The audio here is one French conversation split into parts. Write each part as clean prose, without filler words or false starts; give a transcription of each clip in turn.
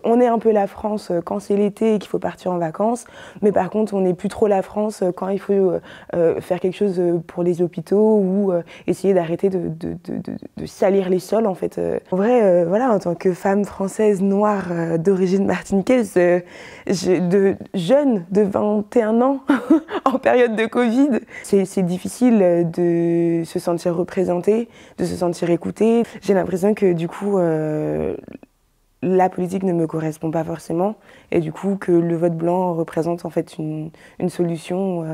on est un peu la France quand c'est l'été et qu'il faut partir en vacances, mais par contre on n'est plus trop la France quand il faut faire quelque chose pour les hôpitaux ou essayer d'arrêter de salir les sols en fait. En vrai, voilà, en tant que femme française noire d'origine martiniquaise, jeune de 21 ans en période de Covid, c'est difficile de se sentir représentée, de se sentir écoutée. J'ai l'impression que du coup la politique ne me correspond pas forcément et du coup que le vote blanc représente en fait une solution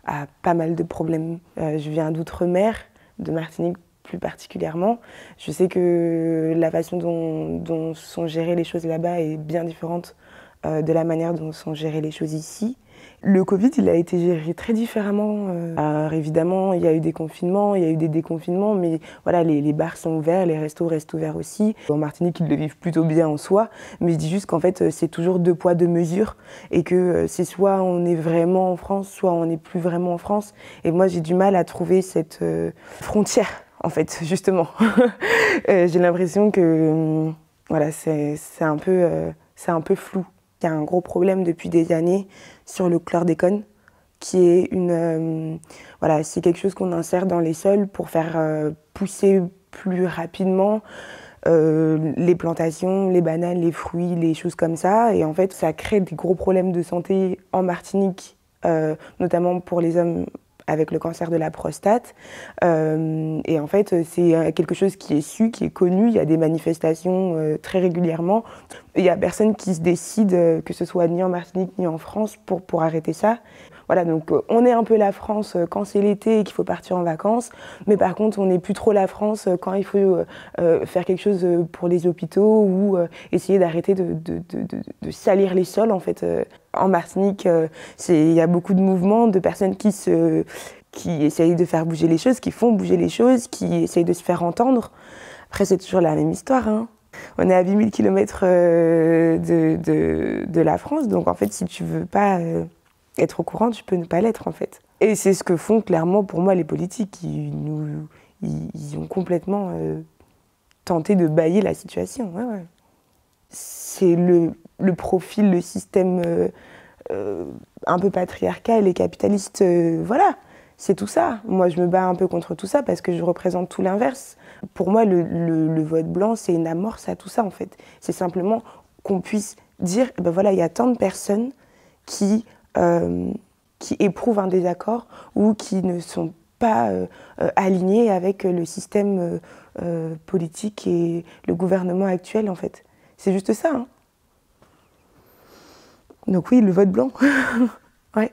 à pas mal de problèmes. Je viens d'outre-mer, de Martinique plus particulièrement. Je sais que la façon dont sont gérées les choses là-bas est bien différente de la manière dont sont gérées les choses ici. Le Covid, il a été géré très différemment. Alors évidemment, il y a eu des confinements, il y a eu des déconfinements, mais voilà, les bars sont ouverts, les restos restent ouverts aussi. En Martinique, ils le vivent plutôt bien en soi, mais je dis juste qu'en fait, c'est toujours deux poids, deux mesures, et que c'est soit on est vraiment en France, soit on n'est plus vraiment en France. Et moi, j'ai du mal à trouver cette frontière, en fait, justement. J'ai l'impression que voilà, c'est un peu flou. Il y a un gros problème depuis des années sur le chlordécone, qui est voilà, c'est quelque chose qu'on insère dans les sols pour faire pousser plus rapidement les plantations, les bananes, les fruits, les choses comme ça. Et en fait, ça crée des gros problèmes de santé en Martinique, notamment pour les hommes avec le cancer de la prostate. Et en fait, c'est quelque chose qui est su, qui est connu. Il y a des manifestations très régulièrement. Il n'y a personne qui se décide, que ce soit ni en Martinique ni en France, pour arrêter ça. Voilà, donc on est un peu la France quand c'est l'été et qu'il faut partir en vacances, mais par contre on n'est plus trop la France quand il faut faire quelque chose pour les hôpitaux ou essayer d'arrêter de salir les sols en fait. En Martinique, il y a beaucoup de mouvements de personnes qui essayent de faire bouger les choses, qui font bouger les choses, qui essayent de se faire entendre. Après c'est toujours la même histoire, hein. On est à 8000 km de la France, donc en fait si tu veux pas être au courant, tu peux ne pas l'être en fait. Et c'est ce que font clairement pour moi les politiques. Ils ont complètement tenté de bâiller la situation. Ouais, ouais. C'est le profil, le système un peu patriarcal et capitaliste, voilà. C'est tout ça. Moi, je me bats un peu contre tout ça parce que je représente tout l'inverse. Pour moi, le vote blanc, c'est une amorce à tout ça, en fait. C'est simplement qu'on puisse dire, ben voilà, il y a tant de personnes qui éprouvent un désaccord ou qui ne sont pas alignées avec le système politique et le gouvernement actuel, en fait. C'est juste ça, hein. Donc oui, le vote blanc. Ouais.